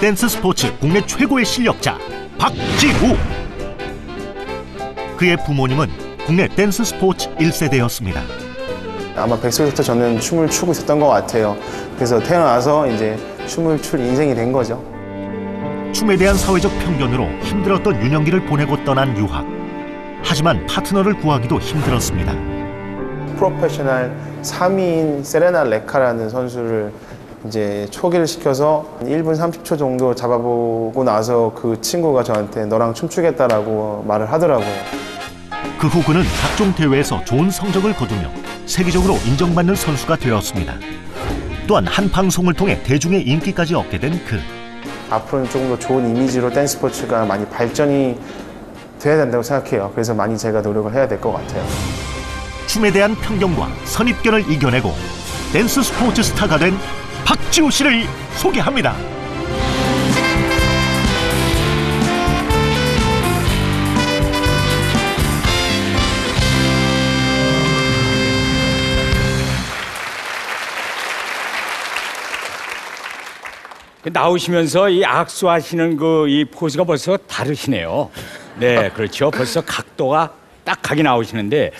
댄스 스포츠 국내 최고의 실력자 박지우. 그의 부모님은 국내 댄스 스포츠 1세대였습니다. 아마 뱃속에서부터 저는 춤을 추고 있었던 것 같아요. 그래서 태어나서 이제 춤을 출 인생이 된 거죠. 춤에 대한 사회적 편견으로 힘들었던 유년기를 보내고 떠난 유학. 하지만 파트너를 구하기도 힘들었습니다. 프로페셔널 3위인 세레나 레카라는 선수를 이제 초기를 시켜서 1분 30초 정도 잡아보고 나서 그 친구가 저한테 너랑 춤추겠다라고 말을 하더라고요. 그 후 그는 각종 대회에서 좋은 성적을 거두며 세계적으로 인정받는 선수가 되었습니다. 또한 한 방송을 통해 대중의 인기까지 얻게 된 그. 앞으로는 조금 더 좋은 이미지로 댄스 스포츠가 많이 발전이 돼야 된다고 생각해요. 그래서 많이 제가 노력을 해야 될 것 같아요. 춤에 대한 편견과 선입견을 이겨내고 댄스 스포츠 스타가 된 박지우 씨를 소개합니다. 나오시면서 이 악수하시는 이 포즈가 벌써 다르시네요. 네, 그렇죠. 벌써 각도가 딱하게 나오시는데,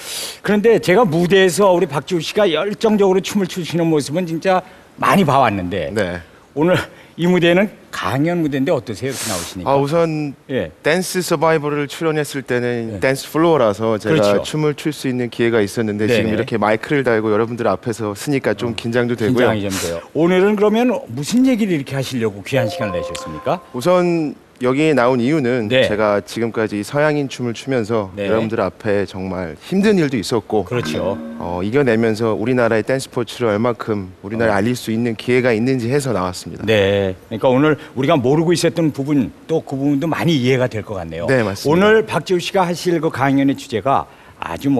그런데 제가 무대에서 우리 박지우 씨가 열정적으로 춤을 추시는 모습은 진짜 많이 봐왔는데, 네. 오늘 이 무대는 강연 무대인데 어떠세요? 이렇게 나오시니까. 우선 예. 댄스 서바이벌을 출연했을 때는 네. 댄스 플로어라서 제가 그렇죠. 춤을 출 수 있는 기회가 있었는데 네네. 지금 이렇게 마이크를 달고 여러분들 앞에서 쓰니까 좀 긴장도 되고요. 긴장이 좀 돼요. 오늘은 그러면 무슨 얘기를 이렇게 하시려고 귀한 시간을 내셨습니까? 우선 여기에 나온 이유는 네. 제가 지금까지 서양인 춤을 추면서 네. 여러분들 앞에 정말 힘든 일도 있었고 그렇죠. 이겨내면서 우리나라의 댄스 스포츠를 얼마큼 우리나라에 알릴 수 있는 기회가 있는지 해서 나왔습니다. 네. 그러니까 오늘 우리가 모르고 있었던 부분 또 그 부분도 많이 이해가 될 것 같네요. 네, 맞습니다. 오늘 박지우 씨가 하실 그 강연의 주제가 아주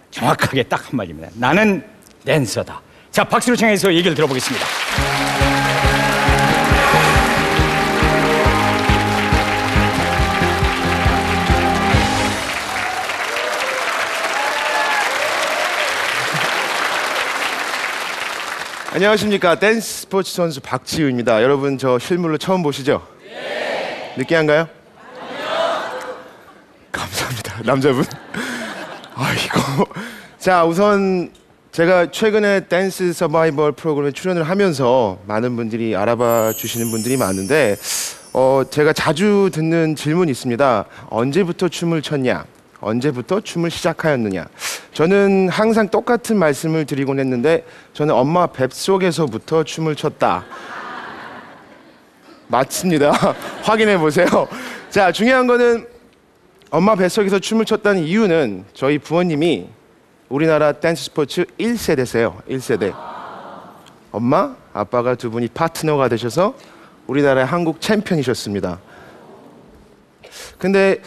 정확하게 딱 한마디입니다. 나는 댄서다. 자, 박수를 청해서 얘기를 들어보겠습니다. 안녕하십니까. 댄스 스포츠 선수 박지우입니다. 여러분 저 실물로 처음 보시죠? 네. 느끼한가요? 아니요. 감사합니다. 남자분. 아이고. 자, 우선 제가 최근에 댄스 서바이벌 프로그램에 출연을 하면서 많은 분들이 알아봐 주시는 분들이 많은데 제가 자주 듣는 질문이 있습니다. 언제부터 춤을 췄냐? 언제부터 춤을 시작하였느냐? 저는 항상 똑같은 말씀을 드리곤 했는데 저는 엄마 뱃속에서부터 춤을 췄다. 맞습니다. 확인해 보세요. 자, 중요한 거는 엄마 뱃속에서 춤을 췄다는 이유는 저희 부모님이 우리나라 댄스 스포츠 1세대세요. 1세대. 엄마, 아빠가 두 분이 파트너가 되셔서 우리나라의 한국 챔피언이셨습니다. 근데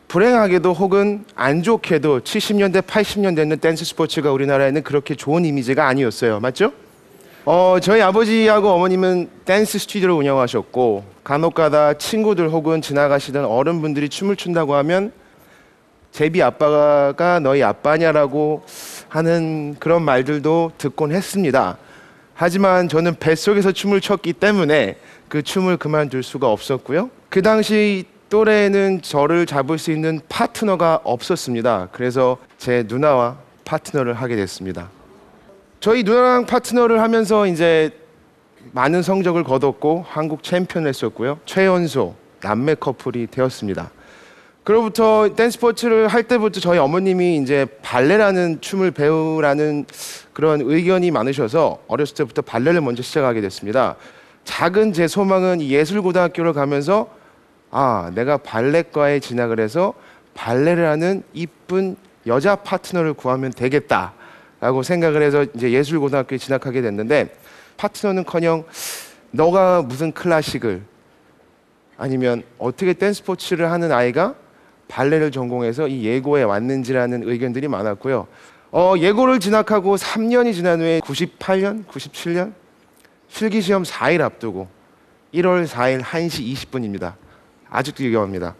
불행하게도 혹은 안 좋게도 70년대, 80년대는 댄스 스포츠가 우리나라에는 그렇게 좋은 이미지가 아니었어요. 맞죠? 저희 아버지하고 어머님은 댄스 스튜디오를 운영하셨고 간혹가다 친구들 혹은 지나가시던 어른분들이 춤을 춘다고 하면 제비 아빠가 너희 아빠냐라고 하는 그런 말들도 듣곤 했습니다. 하지만 저는 뱃속에서 춤을 췄기 때문에 그 춤을 그만둘 수가 없었고요. 그 당시 또래에는 저를 잡을 수 있는 파트너가 없었습니다. 그래서 제 누나와 파트너를 하게 됐습니다. 저희 누나랑 파트너를 하면서 이제 많은 성적을 거뒀고 한국 챔피언을 했었고요. 최연소 남매 커플이 되었습니다. 그로부터 댄스 스포츠를 할 때부터 저희 어머님이 이제 발레라는 춤을 배우라는 그런 의견이 많으셔서 어렸을 때부터 발레를 먼저 시작하게 됐습니다. 작은 제 소망은 이 예술고등학교를 가면서 내가 발레과에 진학을 해서 발레를 하는 이쁜 여자 파트너를 구하면 되겠다라고 생각을 해서 이제 예술고등학교에 진학하게 됐는데 파트너는커녕 너가 무슨 클래식을 아니면 어떻게 댄스 스포츠를 하는 아이가 발레를 전공해서 이 예고에 왔는지라는 의견들이 많았고요. 예고를 진학하고 3년이 지난 후에 98년, 97년 실기시험 4일 앞두고 1월 4일 1시 20분입니다. 아직도 기억합니다.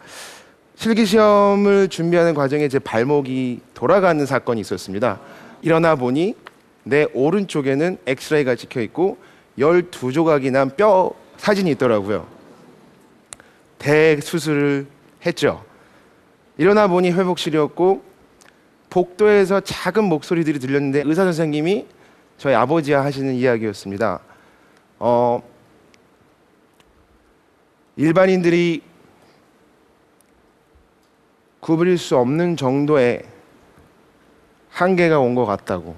실기시험을 준비하는 과정에 제 발목이 돌아가는 사건이 있었습니다. 일어나 보니 내 오른쪽에는 엑스레이가 찍혀 있고 12조각이 난 뼈 사진이 있더라고요. 대수술을 했죠. 일어나 보니 회복실이었고 복도에서 작은 목소리들이 들렸는데 의사 선생님이 저희 아버지와 하시는 이야기였습니다. 일반인들이 구부릴 수 없는 정도의 한계가 온 것 같다고.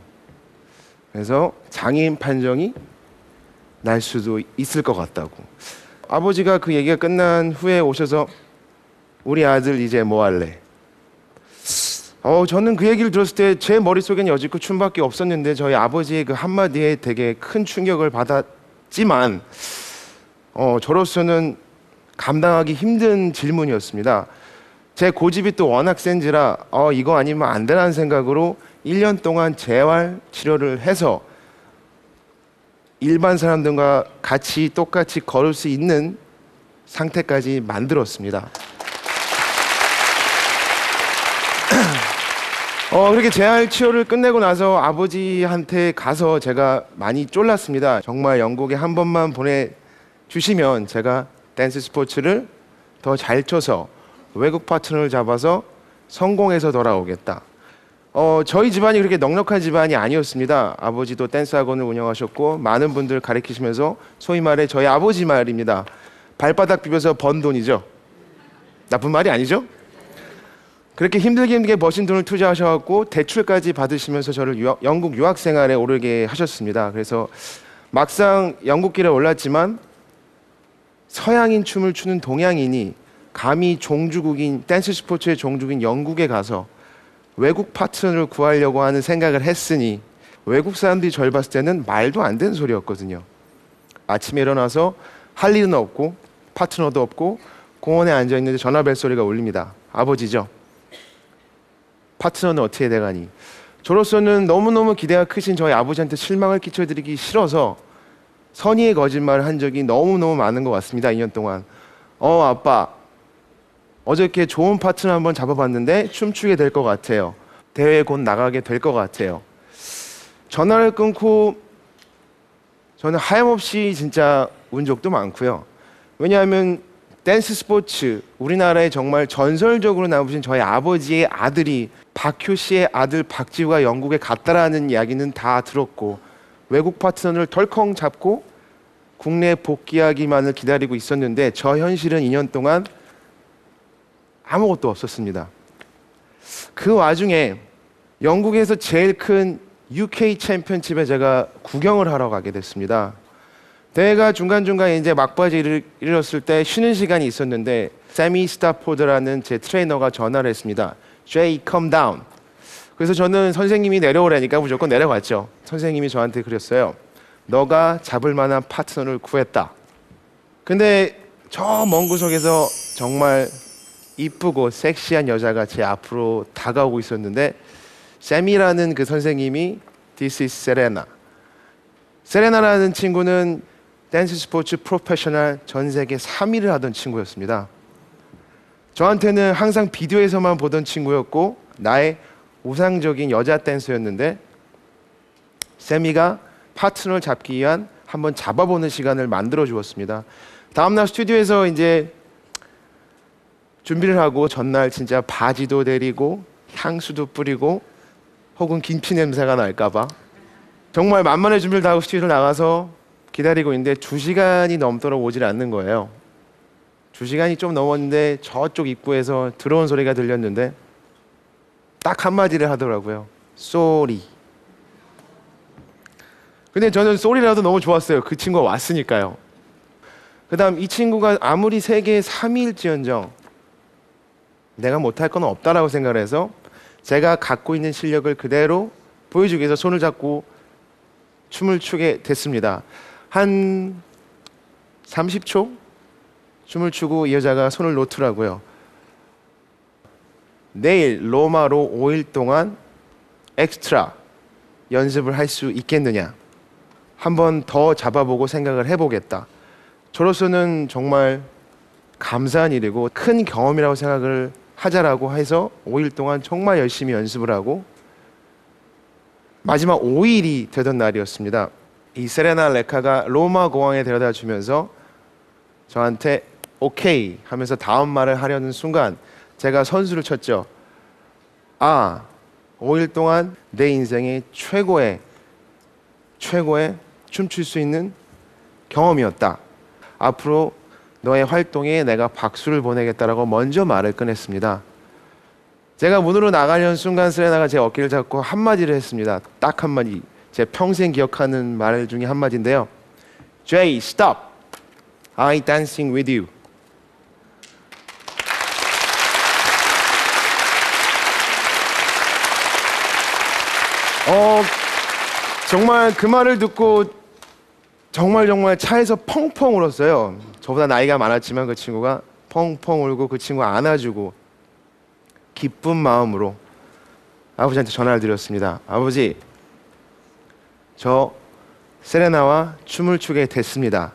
그래서 장애인 판정이 날 수도 있을 것 같다고. 아버지가 그 얘기가 끝난 후에 오셔서 우리 아들 이제 뭐 할래? 저는 그 얘기를 들었을 때 제 머릿속엔 여지껏 춤밖에 없었는데 저희 아버지의 그 한마디에 되게 큰 충격을 받았지만 저로서는 감당하기 힘든 질문이었습니다. 제 고집이 또 워낙 센지라 이거 아니면 안 되라는 생각으로 1년 동안 재활 치료를 해서 일반 사람들과 같이 똑같이 걸을 수 있는 상태까지 만들었습니다. 그렇게 재활 치료를 끝내고 나서 아버지한테 가서 제가 많이 쫄랐습니다. 정말 영국에 한 번만 보내주시면 제가 댄스 스포츠를 더 잘 쳐서 외국 파트너를 잡아서 성공해서 돌아오겠다. 저희 집안이 그렇게 넉넉한 집안이 아니었습니다. 아버지도 댄스 학원을 운영하셨고 많은 분들 가르치시면서 소위 말해 저희 아버지 말입니다. 발바닥 비벼서 번 돈이죠. 나쁜 말이 아니죠? 그렇게 힘들게 버신 돈을 투자하셔갖고 대출까지 받으시면서 저를 영국 유학 생활에 오르게 하셨습니다. 그래서 막상 영국길에 올랐지만 서양인 춤을 추는 동양인이 감히 종주국인 댄스 스포츠의 종주국인 영국에 가서 외국 파트너를 구하려고 하는 생각을 했으니 외국 사람들이 저를 봤을 때는 말도 안 되는 소리였거든요. 아침에 일어나서 할 일은 없고 파트너도 없고 공원에 앉아있는데 전화벨 소리가 울립니다. 아버지죠. 파트너는 어떻게 돼가니? 저로서는 너무너무 기대가 크신 저희 아버지한테 실망을 끼쳐드리기 싫어서 선의의 거짓말을 한 적이 너무너무 많은 것 같습니다. 2년 동안. 아빠 어저께 좋은 파트너 한번 잡아봤는데 춤추게 될 것 같아요. 대회에 곧 나가게 될 것 같아요. 전화를 끊고 저는 하염없이 진짜 운 적도 많고요. 왜냐하면 댄스 스포츠 우리나라에 정말 전설적으로 나오신 저희 아버지의 아들이 박효 씨의 아들 박지우가 영국에 갔다라는 이야기는 다 들었고 외국 파트너를 덜컹 잡고 국내에 복귀하기만을 기다리고 있었는데 저 현실은 2년 동안 아무것도 없었습니다. 그 와중에 영국에서 제일 큰 UK 챔피언십에 제가 구경을 하러 가게 됐습니다. 대회가 중간중간에 이제 막바지를 이뤘을 때 쉬는 시간이 있었는데 세미 스타포드라는 제 트레이너가 전화를 했습니다. Jay, come down. 그래서 저는 선생님이 내려오라니까 무조건 내려갔죠. 선생님이 저한테 그랬어요. 너가 잡을 만한 파트너를 구했다. 근데 저 먼 구석에서 정말 이쁘고 섹시한 여자가 제 앞으로 다가오고 있었는데 세미라는 그 선생님이 This is Serena. 세레나라는 친구는 댄스 스포츠 프로페셔널 전 세계 3위를 하던 친구였습니다. 저한테는 항상 비디오에서만 보던 친구였고 나의 우상적인 여자 댄서였는데 세미가 파트너를 잡기 위한 한번 잡아보는 시간을 만들어 주었습니다. 다음날 스튜디오에서 이제 준비를 하고 전날 진짜 바지도 내리고 향수도 뿌리고 혹은 김치 냄새가 날까봐 정말 만만의 준비를 다 하고 스튜디오를 나가서 기다리고 있는데 2시간이 넘도록 오질 않는 거예요. 2시간이 좀 넘었는데 저쪽 입구에서 들어온 소리가 들렸는데 딱 한마디를 하더라고요. 쏘리. 근데 저는 쏘리라도 너무 좋았어요. 그 친구가 왔으니까요. 그 다음 이 친구가 아무리 세계 3위일지언정 내가 못할 건 없다라고 생각을 해서 제가 갖고 있는 실력을 그대로 보여주기 위해서 손을 잡고 춤을 추게 됐습니다. 한 30초 춤을 추고 이 여자가 손을 놓더라고요. 내일 로마로 5일 동안 엑스트라 연습을 할 수 있겠느냐. 한 번 더 잡아보고 생각을 해보겠다. 저로서는 정말 감사한 일이고 큰 경험이라고 생각을 하자라고 해서 5일 동안 정말 열심히 연습을 하고 마지막 5일이 되던 날이었습니다. 이 세레나 레카가 로마 공항에 데려다 주면서 저한테 오케이 하면서 다음 말을 하려는 순간 제가 선수를 쳤죠. 5일 동안 내 인생의 최고의 춤출 수 있는 경험이었다. 앞으로 너의 활동에 내가 박수를 보내겠다라고 먼저 말을 꺼냈습니다. 제가 문으로 나가려는 순간 세레나가 제 어깨를 잡고 한마디를 했습니다. 딱 한마디. 제 평생 기억하는 말 중에 한마디인데요. Jay, stop. I dancing with you. 정말 그 말을 듣고 정말 차에서 펑펑 울었어요. 저보다 나이가 많았지만 그 친구가 펑펑 울고 그 친구 안아주고 기쁜 마음으로 아버지한테 전화를 드렸습니다. 아버지, 저 세레나와 춤을 추게 됐습니다.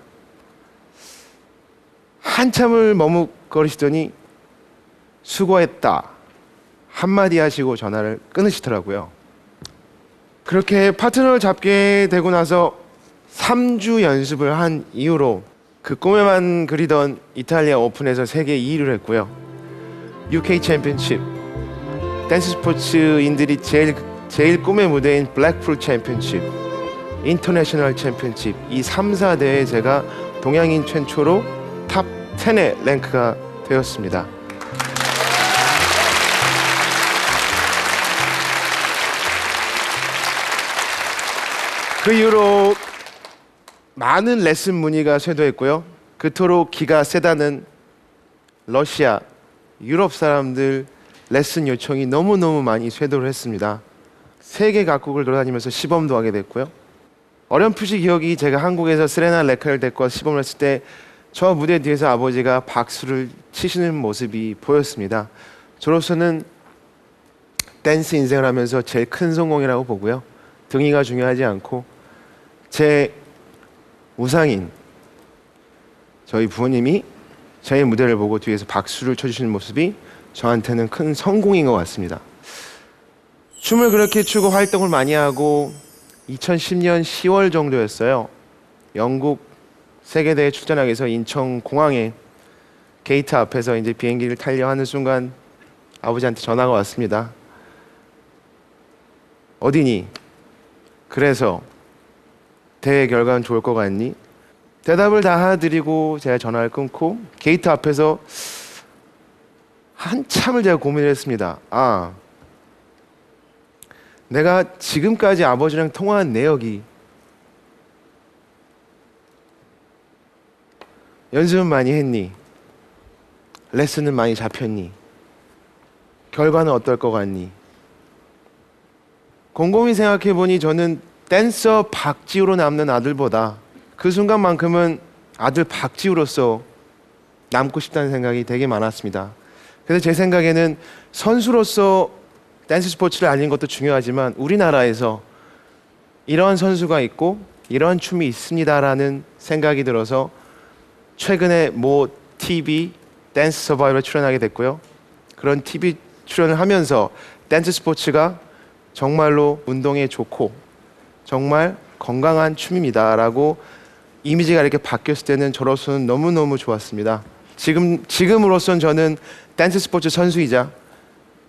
한참을 머뭇거리시더니 수고했다 한마디 하시고 전화를 끊으시더라고요. 그렇게 파트너를 잡게 되고 나서 3주 연습을 한 이후로 그 꿈에만 그리던 이탈리아 오픈에서 세계 2위를 했고요. UK 챔피언십, 댄스 스포츠인들이 제일 꿈의 무대인 블랙풀 챔피언십, 인터내셔널 챔피언십, 이 3, 4대에 제가 동양인 최초로 탑 10에 랭크가 되었습니다. 그 이후로 많은 레슨 문의가 쇄도했고요. 그토록 기가 세다는 러시아, 유럽 사람들 레슨 요청이 너무너무 많이 쇄도를 했습니다. 세계 각국을 돌아다니면서 시범도 하게 됐고요. 어렴풋이 기억이 제가 한국에서 세레나 레카를 데리고 와서 시범을 했을 때 저 무대 뒤에서 아버지가 박수를 치시는 모습이 보였습니다. 저로서는 댄스 인생을 하면서 제일 큰 성공이라고 보고요. 등위가 중요하지 않고 제 우상인 저희 부모님이 저의 무대를 보고 뒤에서 박수를 쳐주시는 모습이 저한테는 큰 성공인 것 같습니다. 춤을 그렇게 추고 활동을 많이 하고 2010년 10월 정도였어요. 영국 세계대회 출전하기 위해서 인천공항에 게이트 앞에서 이제 비행기를 타려 하는 순간 아버지한테 전화가 왔습니다. 어디니? 그래서 대회 결과는 좋을 것 같니? 대답을 다 드리고 제가 전화를 끊고 게이트 앞에서 한참을 제가 고민을 했습니다. 내가 지금까지 아버지랑 통화한 내역이 연습은 많이 했니? 레슨은 많이 잡혔니? 결과는 어떨 것 같니? 곰곰이 생각해보니 저는 댄서 박지우로 남는 아들보다 그 순간만큼은 아들 박지우로서 남고 싶다는 생각이 되게 많았습니다. 그래서 제 생각에는 선수로서 댄스 스포츠를 알리는 것도 중요하지만 우리나라에서 이런 선수가 있고 이런 춤이 있습니다라는 생각이 들어서 최근에 모 TV 댄스 서바이벌에 출연하게 됐고요. 그런 TV 출연을 하면서 댄스 스포츠가 정말로 운동에 좋고 정말 건강한 춤입니다라고 이미지가 이렇게 바뀌었을 때는 저로서는 너무너무 좋았습니다. 지금으로선 저는 댄스 스포츠 선수이자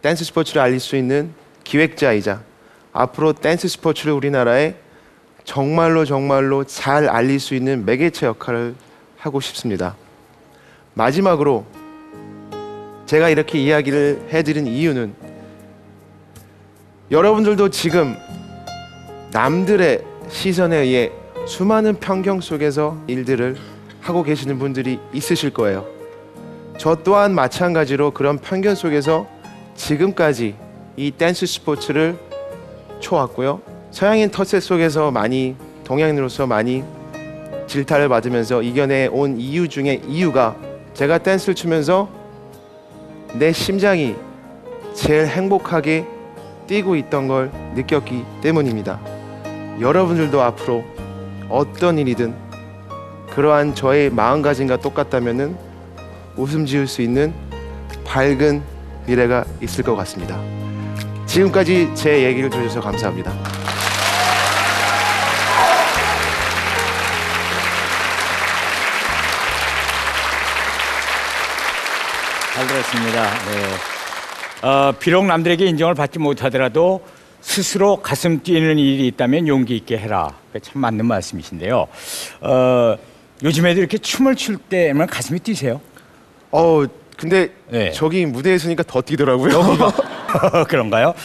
댄스 스포츠를 알릴 수 있는 기획자이자 앞으로 댄스 스포츠를 우리나라에 정말로 잘 알릴 수 있는 매개체 역할을 하고 싶습니다. 마지막으로 제가 이렇게 이야기를 해드린 이유는 여러분들도 지금 남들의 시선에 의해 수많은 편견 속에서 일들을 하고 계시는 분들이 있으실 거예요. 저 또한 마찬가지로 그런 편견 속에서 지금까지 이 댄스 스포츠를 쳐왔고요. 서양인 텃세 속에서 동양인으로서 많이 질타를 받으면서 이겨내 온 이유 중에 이유가 제가 댄스를 추면서 내 심장이 제일 행복하게 뛰고 있던 걸 느꼈기 때문입니다. 여러분들도 앞으로 어떤 일이든 그러한 저의 마음가짐과 똑같다면은 웃음 지을 수 있는 밝은 미래가 있을 것 같습니다. 지금까지 제 얘기를 들어주셔서 감사합니다. 잘 들었습니다. 네. 비록 남들에게 인정을 받지 못하더라도 스스로 가슴 뛰는 일이 있다면 용기 있게 해라. 참 맞는 말씀이신데요. 요즘에도 이렇게 춤을 출 때면 가슴이 뛰세요? 근데 네. 저기 무대에 서니까 더 뛰더라고요. 그런가요?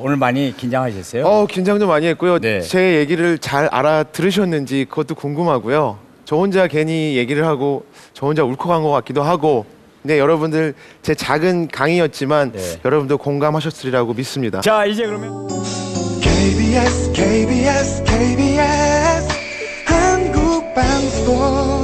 오늘 많이 긴장하셨어요? 긴장 좀 많이 했고요. 네. 제 얘기를 잘 알아들으셨는지 그것도 궁금하고요. 저 혼자 괜히 얘기를 하고 저 혼자 울컥한 것 같기도 하고. 네, 여러분들 제 작은 강의였지만 네. 여러분도 공감하셨으리라고 믿습니다. 자, 이제 그러면 KBS KBS KBS 한국방송